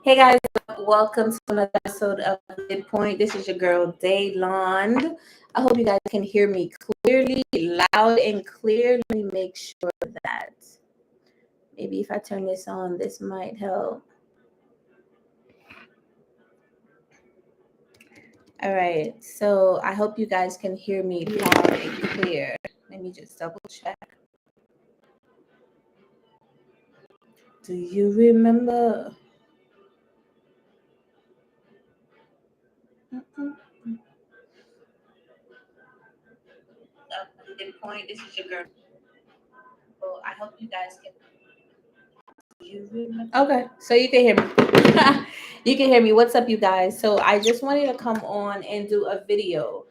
Hey guys, welcome to another episode of Midpoint. This is your girl Dailande. I hope you guys can hear me clearly, loud and clear. Let me make sure that maybe if I turn this on, this might help. All right, so I hope you guys can hear me loud and clear. Let me just double check. Do you remember? Midpoint. This is your girl. So I hope you guys can. Okay, so you can hear me. You can hear me. What's up, you guys? So I just wanted to come on and do a video.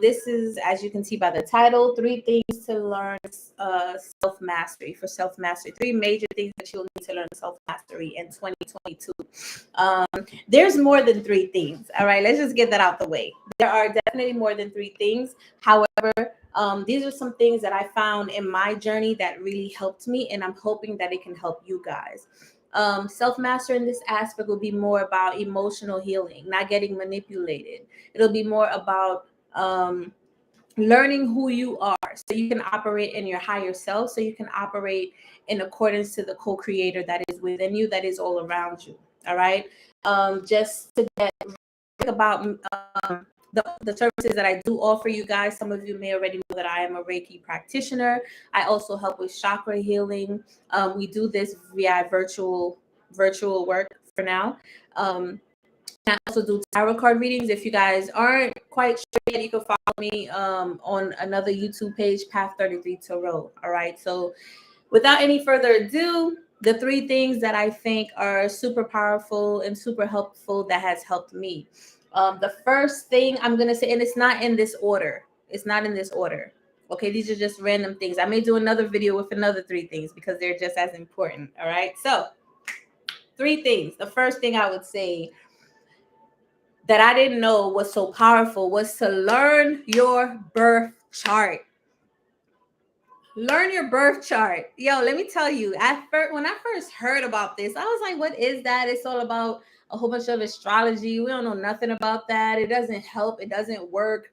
This is, as you can see by the title, 3 things to learn self-mastery. For self-mastery, 3 major things that you'll need to learn self-mastery in 2022. There's more than 3 things. All right, let's just get that out the way. There are definitely more than 3 things. However, these are some things that I found in my journey that really helped me, and I'm hoping that it can help you guys. Self-master in this aspect will be more about emotional healing, not getting manipulated. It'll be more about learning who you are so you can operate in your higher self, so you can operate in accordance to the co-creator that is within you, that is all around you. All right. Just to get about the services that I do offer you guys. Some of you may already know that I am a Reiki practitioner. I also help with chakra healing. We do this via virtual work for now. I also do tarot card readings. If you guys aren't quite sure yet, you can follow me on another YouTube page, Path 33 Tarot. All right. So without any further ado, the 3 things that I think are super powerful and super helpful that has helped me. The first thing I'm going to say, and it's not in this order. It's not in this order. Okay, these are just random things. I may do another video with another 3 things because they're just as important. All right. So 3 things. The first thing I would say that I didn't know was so powerful was to learn your birth chart. Learn your birth chart. Yo, let me tell you, when I first heard about this, I was like, what is that? It's all about a whole bunch of astrology. We don't know nothing about that. It doesn't help. It doesn't work.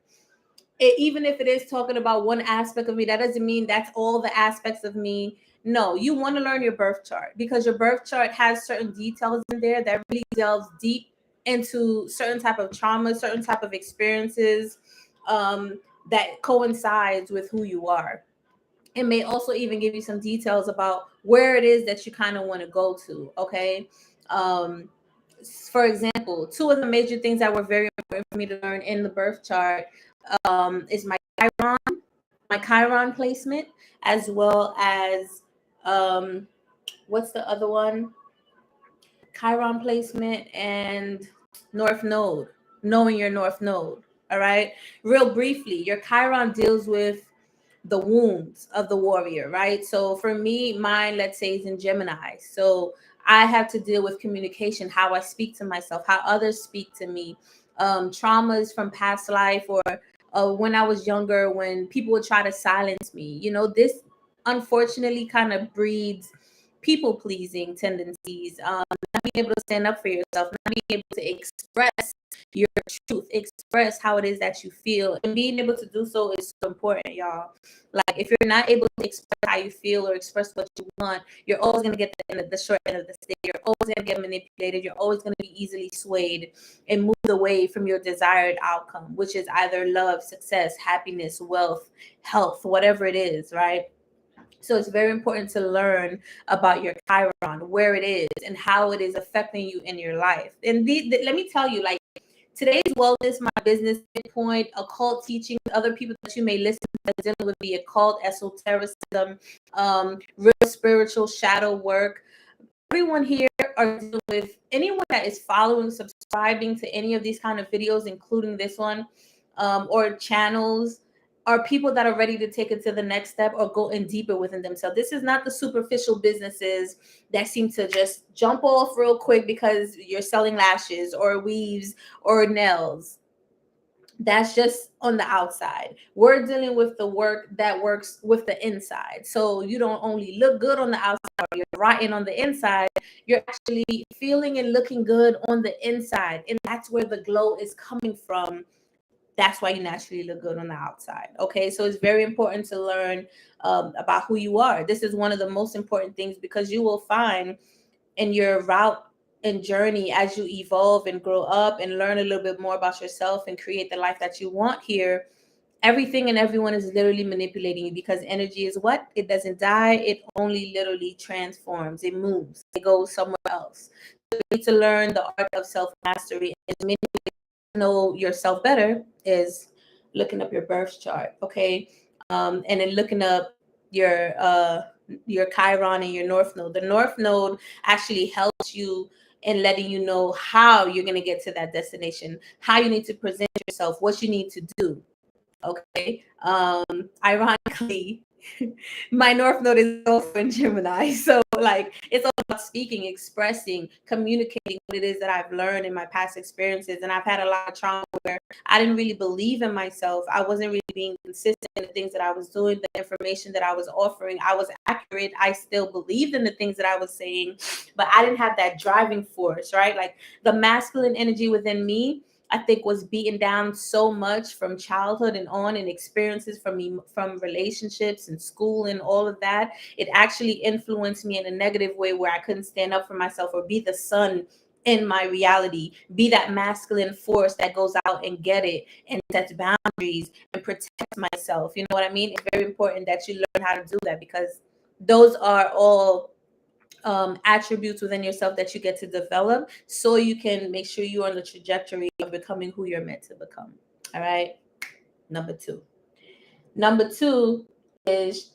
Even if it is talking about one aspect of me, that doesn't mean that's all the aspects of me. No, you want to learn your birth chart because your birth chart has certain details in there that really delves deep into certain type of trauma, certain type of experiences that coincides with who you are. It may also even give you some details about where it is that you kind of want to go to. Okay. For example, 2 of the major things that were very important for me to learn in the birth chart is my Chiron placement, as well as what's the other one? Chiron placement and North Node, knowing your North Node. All right. Real briefly, your Chiron deals with the wounds of the warrior, right? So for me, mine, let's say, is in Gemini. So I have to deal with communication, how I speak to myself, how others speak to me, traumas from past life, or when I was younger, when people would try to silence me. This unfortunately kind of breeds people pleasing tendencies, not being able to stand up for yourself, not being able to express your truth, express how it is that you feel, and being able to do so is so important, y'all. Like, if you're not able to express how you feel or express what you want, you're always going to get the short end of the stick. You're always going to get manipulated. You're always going to be easily swayed and moved away from your desired outcome, which is either love, success, happiness, wealth, health, whatever it is, right? So it's very important to learn about your Chiron, where it is, and how it is affecting you in your life. And let me tell you, like, today's wellness, my business, Midpoint, occult teaching, other people that you may listen to dealing with the occult, esotericism, real spiritual shadow work. Everyone here are dealing with, anyone that is following, subscribing to any of these kind of videos, including this one, or channels, are people that are ready to take it to the next step or go in deeper within themselves. This is not the superficial businesses that seem to just jump off real quick because you're selling lashes or weaves or nails. That's just on the outside. We're dealing with the work that works with the inside. So you don't only look good on the outside, you're rotten on the inside, you're actually feeling and looking good on the inside. And that's where the glow is coming from. That's why you naturally look good on the outside. Okay, so it's very important to learn about who you are. This is one of the most important things, because you will find in your route and journey, as you evolve and grow up and learn a little bit more about yourself and create the life that you want here, everything and everyone is literally manipulating you, because energy is what? It doesn't die. It only literally transforms. It moves. It goes somewhere else. So you need to learn the art of self-mastery. As many know yourself better is looking up your birth chart, okay? And then looking up your Chiron and your North Node. The North Node actually helps you in letting you know how you're going to get to that destination, how you need to present yourself, what you need to do. Okay. Ironically, my North Node is also in Gemini. So like it's all about speaking, expressing, communicating what it is that I've learned in my past experiences. And I've had a lot of trauma where I didn't really believe in myself. I wasn't really being consistent in the things that I was doing, the information that I was offering. I was accurate. I still believed in the things that I was saying, but I didn't have that driving force, right? Like the masculine energy within me, I think, was beaten down so much from childhood and on, and experiences from me, from relationships and school and all of that. It actually influenced me in a negative way, where I couldn't stand up for myself or be the sun in my reality, be that masculine force that goes out and get it and sets boundaries and protects myself. You know what I mean? It's very important that you learn how to do that, because those are all attributes within yourself that you get to develop, so you can make sure you're on the trajectory of becoming who you're meant to become. All right. Number two is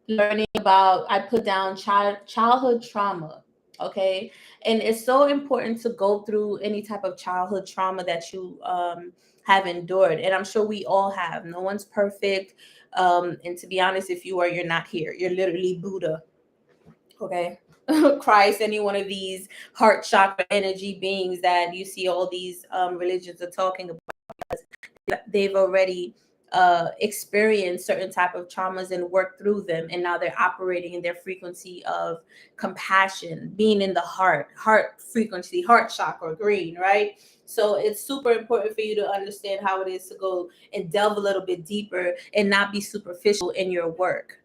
learning about, I put down childhood trauma. Okay. And it's so important to go through any type of childhood trauma that you have endured. And I'm sure we all have. No one's perfect. And to be honest, if you are, you're not here. You're literally Buddha. Okay. Christ, any one of these heart chakra energy beings that you see all these religions are talking about, because they've already experienced certain type of traumas and worked through them, and now they're operating in their frequency of compassion, being in the heart frequency, heart chakra, green, right? So it's super important for you to understand how it is to go and delve a little bit deeper and not be superficial in your work.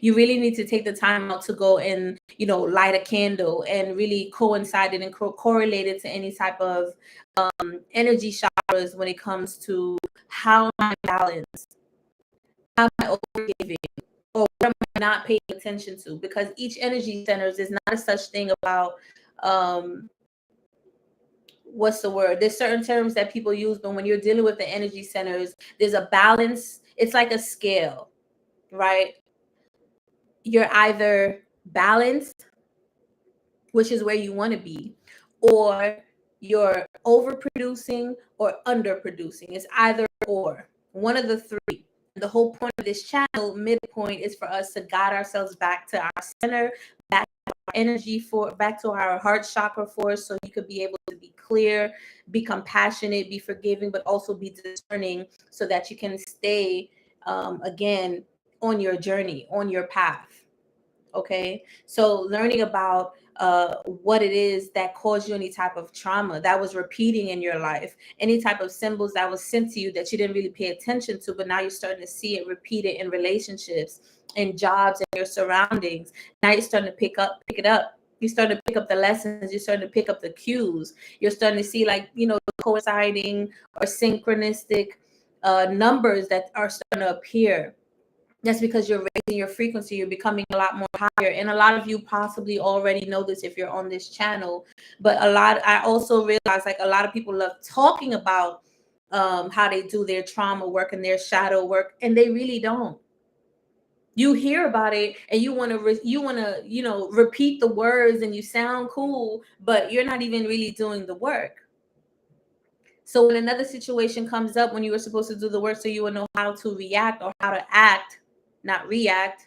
You really need to take the time out to go and, light a candle and really coincide it and correlate it to any type of energy chakras when it comes to how am I balanced, how am I overgiving, or what am I not paying attention to? Because each energy centers is not a such thing about what's the word? There's certain terms that people use, but when you're dealing with the energy centers, there's a balance. It's like a scale, right? You're either balanced, which is where you want to be, or you're overproducing or underproducing. It's either or, one of the three. The whole point of this channel, Midpoint, is for us to guide ourselves back to our center, back to our energy, back to our heart chakra force, so you could be able to be clear, be compassionate, be forgiving, but also be discerning, so that you can stay again on your journey, on your path. Okay, so learning about what it is that caused you any type of trauma that was repeating in your life, any type of symbols that was sent to you that you didn't really pay attention to, but now you're starting to see it repeated in relationships, in jobs, and your surroundings. Now you're starting to pick it up. You're starting to pick up the lessons. You're starting to pick up the cues. You're starting to see, like, coinciding or synchronistic numbers that are starting to appear. That's because you're raising your frequency. You're becoming a lot more higher. And a lot of you possibly already know this if you're on this channel. But I also realize, like, a lot of people love talking about how they do their trauma work and their shadow work, and they really don't. You hear about it and you want to repeat the words, and you sound cool, but you're not even really doing the work. So when another situation comes up when you were supposed to do the work, so you will know how to react or how to act, not react,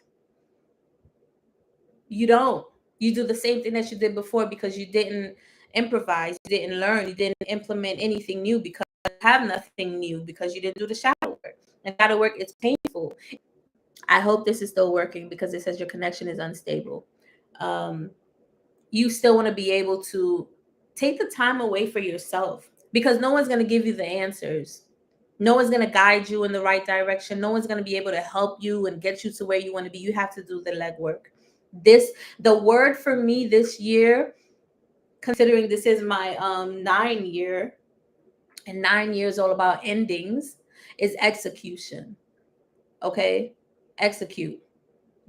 you don't. You do the same thing that you did before, because you didn't improvise, you didn't learn, you didn't implement anything new, because have nothing new because you didn't do the shadow work. And shadow work is painful. I hope this is still working because it says your connection is unstable. You still want to be able to take the time away for yourself, because no one's going to give you the answers. No one's going to guide you in the right direction. No one's going to be able to help you and get you to where you want to be. You have to do the legwork. The word for me this year, considering this is my 9 year, and 9 years all about endings, is execution. Okay? Execute.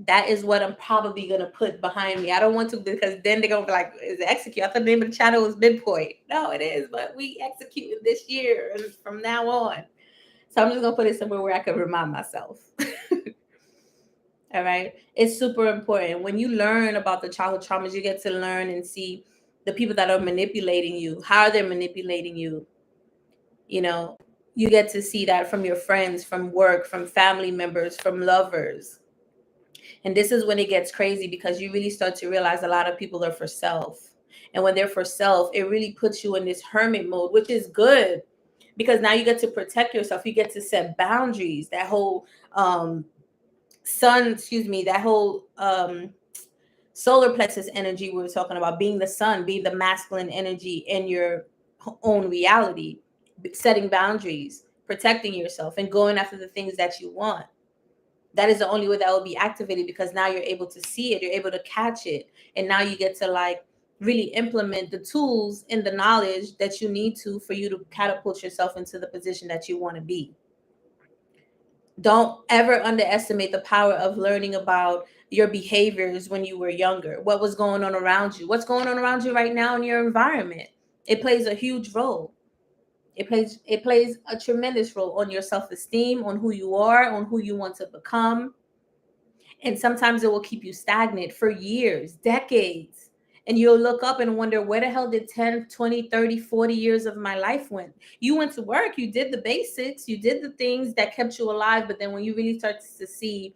That is what I'm probably going to put behind me. I don't want to, because then they're going to be like, is it execute? I thought the name of the channel was Midpoint. No, it is, but we executed this year and from now on. So I'm just going to put it somewhere where I can remind myself. All right. It's super important. When you learn about the childhood traumas, you get to learn and see the people that are manipulating you, how they're manipulating you. You know, you get to see that from your friends, from work, from family members, from lovers. And this is when it gets crazy, because you really start to realize a lot of people are for self. And when they're for self, it really puts you in this hermit mode, which is good, because now you get to protect yourself. You get to set boundaries. That whole solar plexus energy we were talking about, being the sun, being the masculine energy in your own reality, setting boundaries, protecting yourself, and going after the things that you want. That is the only way that will be activated, because now you're able to see it, you're able to catch it, and now you get to like really implement the tools and the knowledge that you need to, for you to catapult yourself into the position that you want to be. Don't ever underestimate the power of learning about your behaviors when you were younger. What was going on around you? What's going on around you right now in your environment? It plays a huge role. It plays a tremendous role on your self-esteem, on who you are, on who you want to become. And sometimes it will keep you stagnant for years, decades. And you'll look up and wonder, where the hell did 10, 20, 30, 40 years of my life went? You went to work, you did the basics, you did the things that kept you alive. But then when you really start to see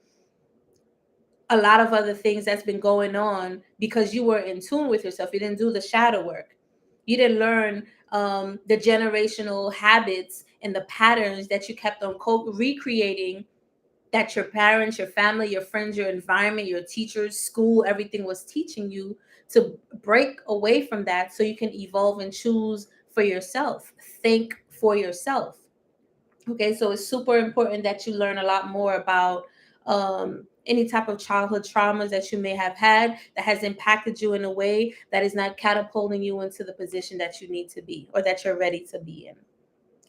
a lot of other things that's been going on, because you were in tune with yourself, you didn't do the shadow work. You didn't learn the generational habits and the patterns that you kept on recreating, that your parents, your family, your friends, your environment, your teachers, school, everything was teaching you, to break away from that so you can evolve and choose for yourself. Think for yourself. Okay, so it's super important that you learn a lot more about any type of childhood traumas that you may have had that has impacted you in a way that is not catapulting you into the position that you need to be, or that you're ready to be in.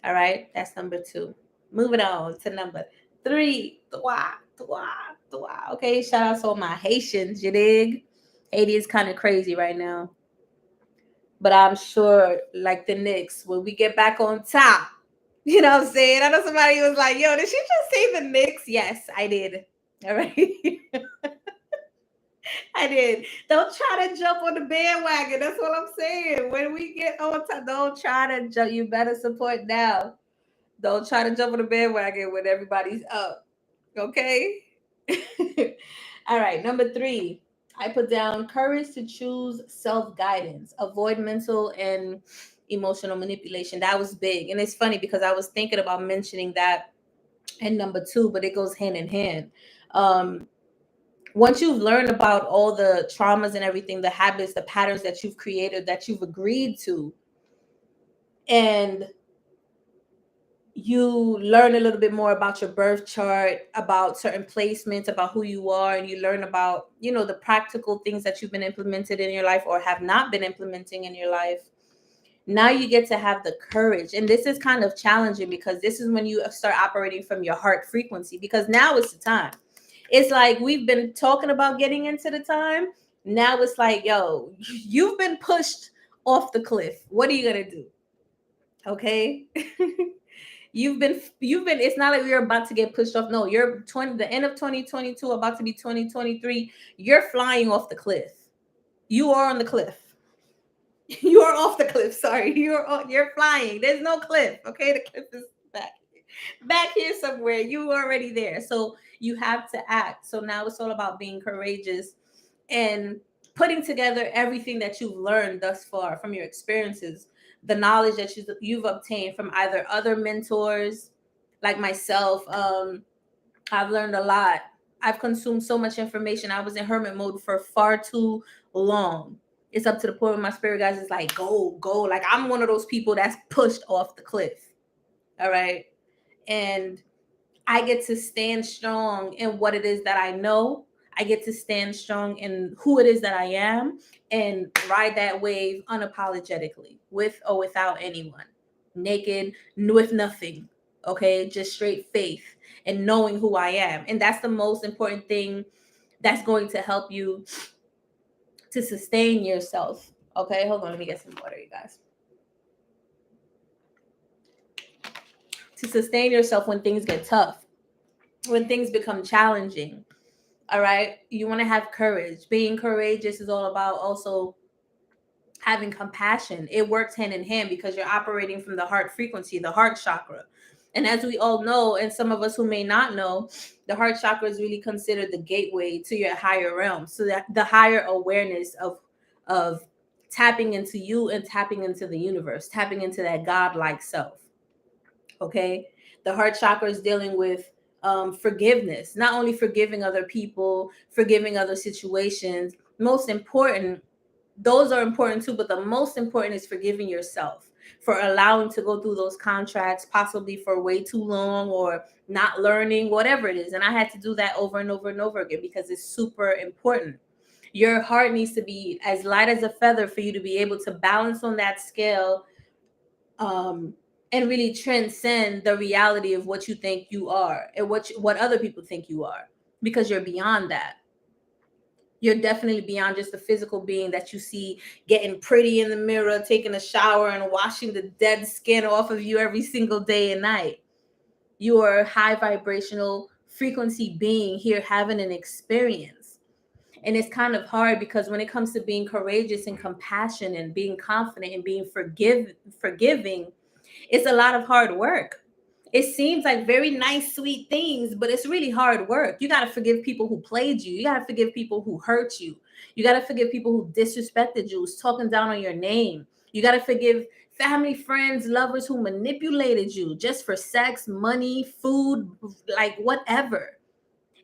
All right, that's number 2. Moving on to number 3. Okay, shout out to all my Haitians, you dig? Haiti is kind of crazy right now. But I'm sure, like the Knicks, when we get back on top, you know what I'm saying? I know somebody was like, yo, did she just say the Knicks? Yes, I did. All right. I did. Don't try to jump on the bandwagon. That's what I'm saying. When we get on top, don't try to jump. You better support now. Don't try to jump on the bandwagon when everybody's up. Okay? All right. Number 3, I put down courage to choose self-guidance, avoid mental and emotional manipulation. That was big. And it's funny because I was thinking about mentioning that in number 2, but it goes hand in hand. Once you've learned about all the traumas and everything, the habits, the patterns that you've created, that you've agreed to, and you learn a little bit more about your birth chart, about certain placements, about who you are, and you learn about, you know, the practical things that you've been implemented in your life or have not been implementing in your life. Now you get to have the courage. And this is kind of challenging, because this is when you start operating from your heart frequency, because now it's the time. It's like we've been talking about getting into the time. Now it's like, yo, you've been pushed off the cliff. What are you going to do? Okay. You've been, it's not like you're about to get pushed off. No, you're the end of 2022, about to be 2023. You're flying off the cliff. You are on the cliff. You are off the cliff. Sorry. You're flying. There's no cliff. Okay. The cliff is back here somewhere. You were already there. So you have to act. So now it's all about being courageous and putting together everything that you've learned thus far from your experiences, the knowledge that you've obtained from either other mentors like myself. I've learned a lot. I've consumed so much information. I was in hermit mode for far too long. It's up to the point where my spirit guys is like, go, go. Like I'm one of those people that's pushed off the cliff. All right. And I get to stand strong in what it is that I know. I get to stand strong in who it is that I am and ride that wave unapologetically, with or without anyone, naked, with nothing. Okay, just straight faith and knowing who I am. And that's the most important thing that's going to help you to sustain yourself. Okay, hold on, let me get some water, you guys. To sustain yourself when things get tough, when things become challenging. All right, you want to have courage. Being courageous is all about also having compassion. It works hand in hand because you're operating from the heart frequency, the heart chakra. And as we all know, and some of us who may not know, the heart chakra is really considered the gateway to your higher realm. So that the higher awareness of tapping into you and tapping into the universe, tapping into that godlike self. Okay, the heart chakra is dealing with forgiveness, not only forgiving other people, forgiving other situations. Most important, those are important too, but the most important is forgiving yourself for allowing to go through those contracts, possibly for way too long, or not learning, whatever it is. And I had to do that over and over and over again because it's super important. Your heart needs to be as light as a feather for you to be able to balance on that scale, and really transcend the reality of what you think you are and what other people think you are, because you're beyond that. You're definitely beyond just the physical being that you see getting pretty in the mirror, taking a shower and washing the dead skin off of you every single day and night. You are a high vibrational frequency being here having an experience. And it's kind of hard because when it comes to being courageous and compassion and being confident and being forgiving, it's a lot of hard work. It seems like very nice, sweet things, but it's really hard work. You got to forgive people who played you. You got to forgive people who hurt you. You got to forgive people who disrespected you, who's talking down on your name. You got to forgive family, friends, lovers who manipulated you just for sex, money, food, like whatever.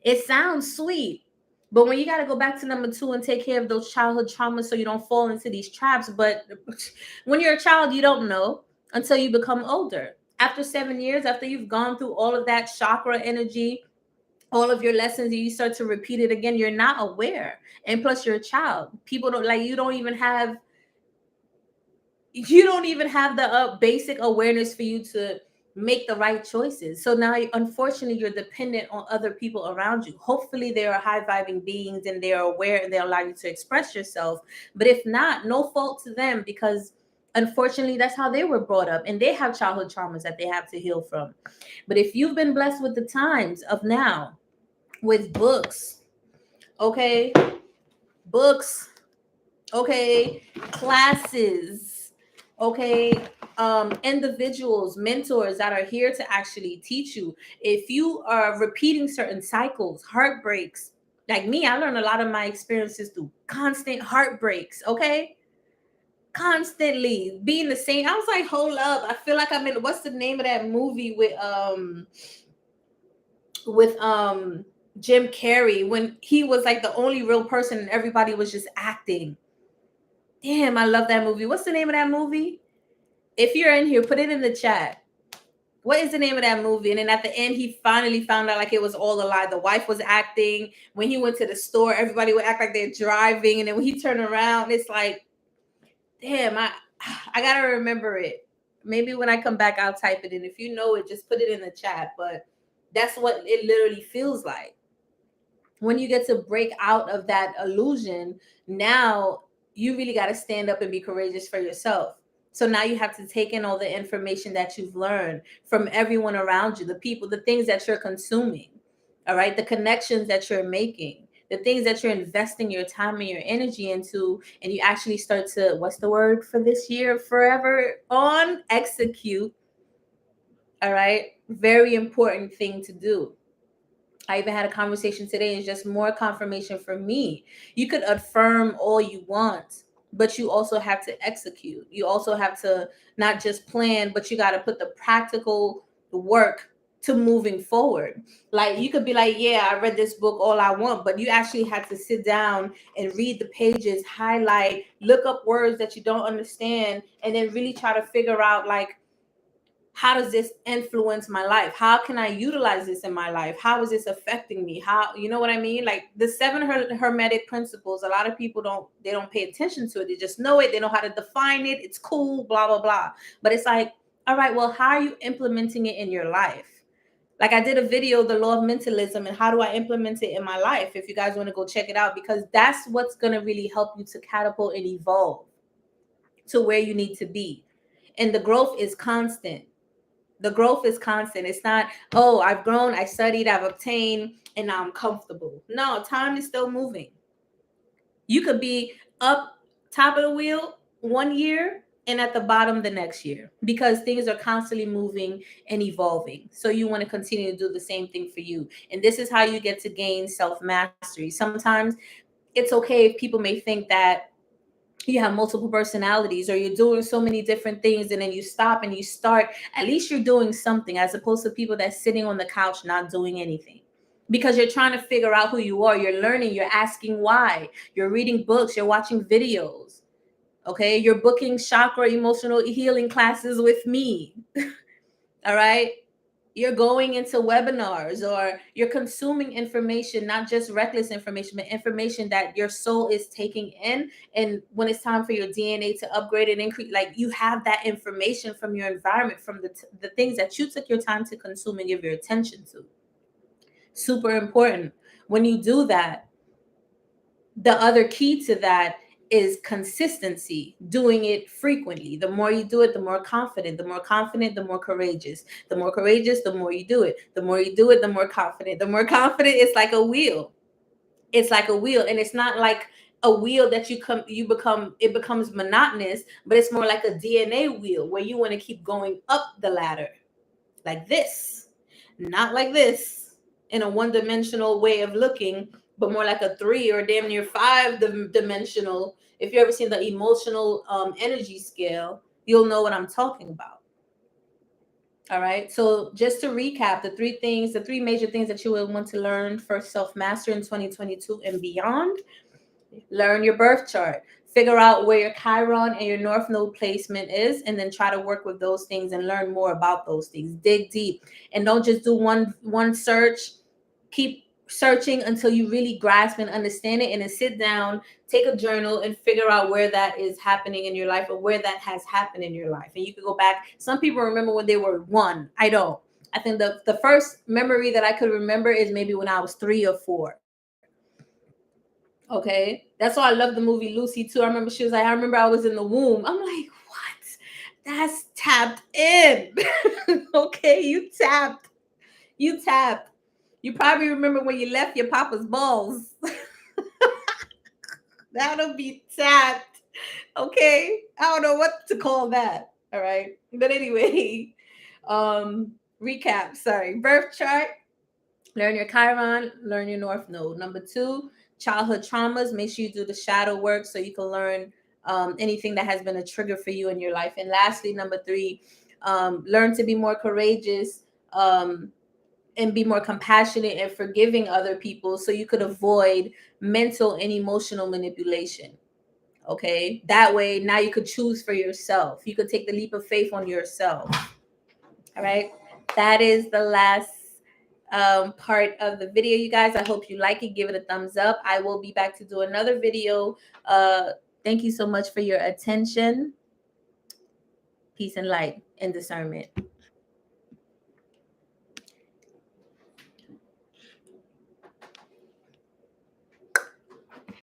It sounds sweet, but when you got to go back to number 2 and take care of those childhood traumas so you don't fall into these traps. But when you're a child, you don't know until you become older. After 7 years, after you've gone through all of that chakra energy, all of your lessons, and you start to repeat it again, you're not aware. And plus, you're a child. People don't like you don't even have the basic awareness for you to make the right choices. So now, unfortunately, you're dependent on other people around you. Hopefully, they are high vibing beings and they are aware and they allow you to express yourself. But if not, no fault to them, because unfortunately, that's how they were brought up and they have childhood traumas that they have to heal from. But if you've been blessed with the times of now, with books, okay, books, okay, classes, okay, individuals, mentors that are here to actually teach you. If you are repeating certain cycles, heartbreaks, like me, I learned a lot of my experiences through constant heartbreaks, okay? Constantly being the same. I was like, hold up. I feel like I'm in, what's the name of that movie with Jim Carrey, when he was like the only real person and everybody was just acting. Damn, I love that movie. What's the name of that movie? If you're in here, put it in the chat. What is the name of that movie? And then at the end, he finally found out like it was all a lie. The wife was acting. When he went to the store, everybody would act like they're driving. And then when he turned around, it's like, damn, I gotta remember it. Maybe when I come back, I'll type it in. If you know it, just put it in the chat. But that's what it literally feels like. When you get to break out of that illusion, now you really got to stand up and be courageous for yourself. So now you have to take in all the information that you've learned from everyone around you, the people, the things that you're consuming, all right, the connections that you're making, the things that you're investing your time and your energy into, and you actually start to, what's the word for this year, forever on, execute. All right, very important thing to do. I even had a conversation today. It's just more confirmation for me. You could affirm all you want, but you also have to execute. You also have to not just plan, but you got to put the practical work to moving forward. Like you could be like, yeah, I read this book all I want, but you actually had to sit down and read the pages, highlight, look up words that you don't understand, and then really try to figure out, like, how does this influence my life? How can I utilize this in my life? How is this affecting me? How, you know what I mean? Like the 7 hermetic principles, a lot of people don't pay attention to it. They just know it. They know how to define it. It's cool, blah, blah, blah. But it's like, all right, well, how are you implementing it in your life? Like I did a video, the law of mentalism, and how do I implement it in my life? If you guys want to go check it out, because that's what's going to really help you to catapult and evolve to where you need to be. And the growth is constant. The growth is constant. It's not, oh, I've grown, I studied, I've obtained, and now I'm comfortable. No, time is still moving. You could be up top of the wheel 1 year and at the bottom the next year, because things are constantly moving and evolving. So you want to continue to do the same thing for you. And this is how you get to gain self-mastery. Sometimes it's okay if people may think that you have multiple personalities or you're doing so many different things, and then you stop and you start. At least you're doing something, as opposed to people that's sitting on the couch not doing anything, because you're trying to figure out who you are. You're learning, you're asking why, you're reading books, you're watching videos. Okay, you're booking chakra emotional healing classes with me. All right, you're going into webinars, or you're consuming information, not just reckless information, but information that your soul is taking in. And when it's time for your DNA to upgrade and increase, like you have that information from your environment, from the things that you took your time to consume and give your attention to. Super important. When you do that, the other key to that is consistency, doing it frequently. The more you do it, the more confident. The more confident, the more courageous. The more courageous, the more you do it. The more you do it, the more confident. The more confident, it's like a wheel. It's like a wheel, and it's not like a wheel that it becomes monotonous, but it's more like a DNA wheel where you want to keep going up the ladder like this, not like this in a one-dimensional way of looking, but more like a 3 or damn near 5 dimensional. If you ever seen the emotional energy scale, you'll know what I'm talking about. All right. So just to recap, the three major things that you will want to learn for self-mastery in 2022 and beyond. Learn your birth chart. Figure out where your Chiron and your North Node placement is, and then try to work with those things and learn more about those things. Dig deep, and don't just do one search. Keep searching until you really grasp and understand it, and then sit down, take a journal, and figure out where that is happening in your life, or where that has happened in your life. And you can go back. Some people remember when they were 1. I don't. I think the first memory that I could remember is maybe when I was 3 or 4. Okay, that's why I love the movie Lucy too. I remember she was like, I remember I was in the womb. I'm like, what? That's tapped in. Okay, you tapped. You probably remember when you left your papa's balls. That'll be tapped. Okay, I don't know what to call that. All right, but anyway, recap. Sorry, birth chart. Learn your Chiron. Learn your North Node. Number 2, childhood traumas. Make sure you do the shadow work so you can learn anything that has been a trigger for you in your life. And lastly, number 3, learn to be more courageous and be more compassionate and forgiving other people, so you could avoid mental and emotional manipulation. Okay, that way now you could choose for yourself. You could take the leap of faith on yourself. All right, that is the last part of the video, you guys. I hope you like it. Give it a thumbs up. I will be back to do another video. Thank you so much for your attention. Peace and light and discernment.